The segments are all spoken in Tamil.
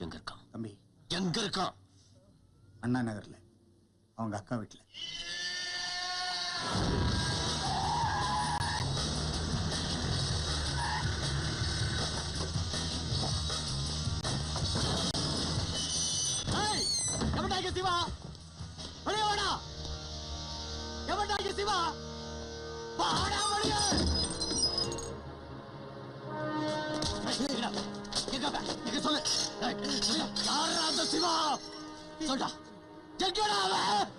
எங்க இருக்கான் தம்பி? எங்க இருக்கான்? அண்ணா நகர்ல அவங்க அக்கா வீட்டுல. சிவா வெளியே வாடா. எவன்டாங்க சிவா? வாடா வெளியே. எங்க சொல்லு. யாரா அந்த சிவா? சொல்டா. எங்கடா அவன்?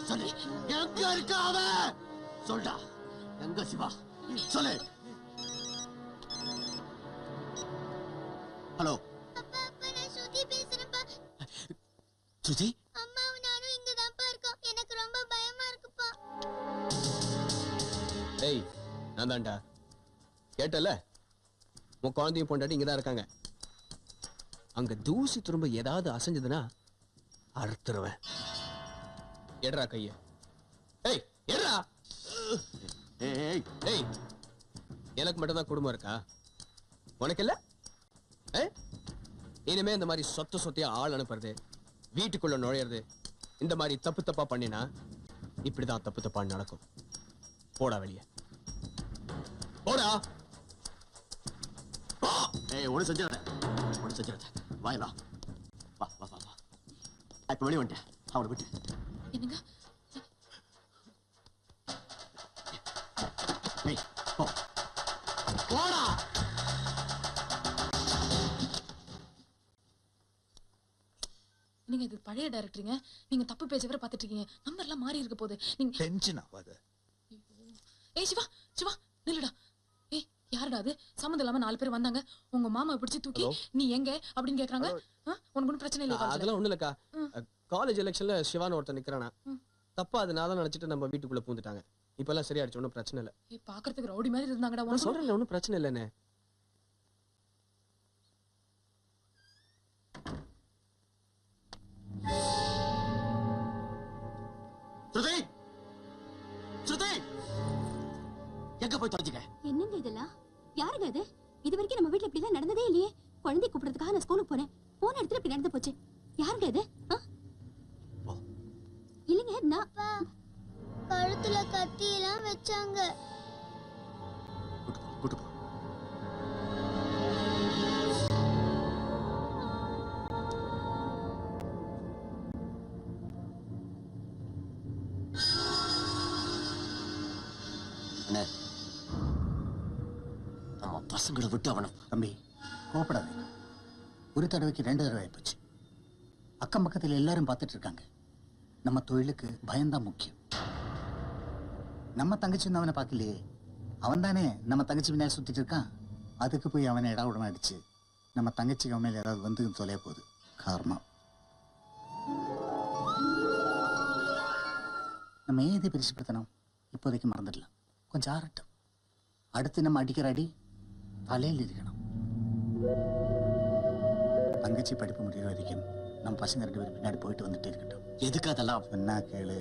சொல்லு. எங்க இருக்கா அவன்? சொல்டா. எங்க சிவா? சொல்லு. ஹலோ சுஜி, அம்மாவும் நானும் இங்க தான்ப்பா இருக்கோம். எனக்கு ரொம்ப பயமா இருக்குப்பா. ஏய், நான் தான்டா. கேட்டல, உன் குழந்தையும் பொண்டாட்டி இங்கதான் இருக்காங்க. அங்க தூசி திரும்ப ஏதாவது அசைஞ்சதுன்னா அறுத்துருவேன். எடுறா கைய. ஏய், எடுறா. ஏய் ஏய், எனக்கு மட்டும்தான் குடும்பம் இருக்கா? உனக்கு இல்ல? இனிமே இந்த மாதிரி சொத்தையா ஆள் அனுப்புறது, வீட்டுக்குள்ள நுழையிறது, இந்த மாதிரி தப்பு தப்பா பண்ணினா இப்படிதான் தப்பு தப்பா நடக்கும். போடா வெளியே. போடா. ஏய், ஒண்ணு செஞ்சிடாத. வாயிலா. வா வா வா வா. இப்ப வெளியே வந்துட்டேன். அவனை விட்டு. என்னங்க? ஏய், போ. போடா. நீங்க இது பழைய டைரக்டருங்க. நீங்க தப்பு பேஜ் வரை பார்த்துட்டு இருக்கீங்க. நம்பர் எல்லாம் மாறி இருக்க போகுது. நீங்க டென்ஷன் ஆகாத. ஏய் சிவா, சிவா நில்லுடா. ஏய், யாருடா அது? சம்மந்தம் இல்லாம 4 பேர் வந்தாங்க. உங்க மாமா பிடிச்சி தூக்கி நீ எங்க அப்படின்னு கேக்குறாங்க. உனக்கு ஒன்றும் பிரச்சனை இல்லையா? அதெல்லாம் ஒண்ணு இல்லக்கா. காலேஜ் எலெக்ஷன்ல சிவான்னு ஒருத்தன் நிக்கிறானா, தப்பா அது நான் தான் நினைச்சிட்டு நம்ம வீட்டுக்குள்ள பூந்துட்டாங்க. இப்ப எல்லாம் சரியாயிடுச்சு, ஒன்னும் பிரச்சனை இல்ல. ஏய், பாக்குறதுக்கு ரவுடி மாதிரி இருந்தாங்கடா. நான் சொல்றேன், ஒன்னும் பிரச்சனை இல்லைன்னு. ஸ்ருதி, ஸ்ருதி, எங்க போய் தொலைஞ்சிக்க? என்னங்க இதெல்லாம்? யாருங்க இது? இது வரைக்கும் நம்ம வீட்டுல இப்படி எல்லாம் நடந்ததே இல்லையே. குழந்தை கூப்பிடுறதுக்காக நான் ஸ்கூலுக்கு போனேன். போன இடத்துல இப்படி நடந்து போச்சு. யாருங்க இது? இல்லைங்க, நான் கழுத்துல கத்தி எல்லாம் வச்சாங்க. கூட்டு போ. அண்ணே, நம்ம பசங்களை விட்டு அவனை. தம்பி கோபப்படாதீங்க. ஒரு தடவைக்கு 2 தடவை ஆயிப்போச்சு. அக்கம் பக்கத்தில் எல்லாரும் பார்த்துட்டு இருக்காங்க. நம்ம தொழிலுக்கு பயம்தான் முக்கியம். நம்ம தங்கச்சி வந்து அவனை பார்க்கலையே. அவன் தானே நம்ம தங்கச்சி பின்னாடி சுத்திட்டு இருக்கான். அதுக்கு போய் அவனை இட உடனே அடிச்சு நம்ம தங்கச்சிக்கு அவன் மேல ஏதாவது வந்து தொலைய போகுது. காரணம் நம்ம ஏன் இதை பெருசுப்படுத்தணும்? இப்போதைக்கு மறந்துடலாம். கொஞ்சம் ஆறட்டும். அடுத்து நம்ம அடிக்கிற அடி தலையில் இருக்கணும். தங்கச்சி படிப்பு முடிகிற வரைக்கும் நம்ம பசங்க 2 பேரும் பின்னாடி போயிட்டு வந்துட்டே இருக்கட்டும். எதுக்கு அதெல்லாம்? என்ன கேளு.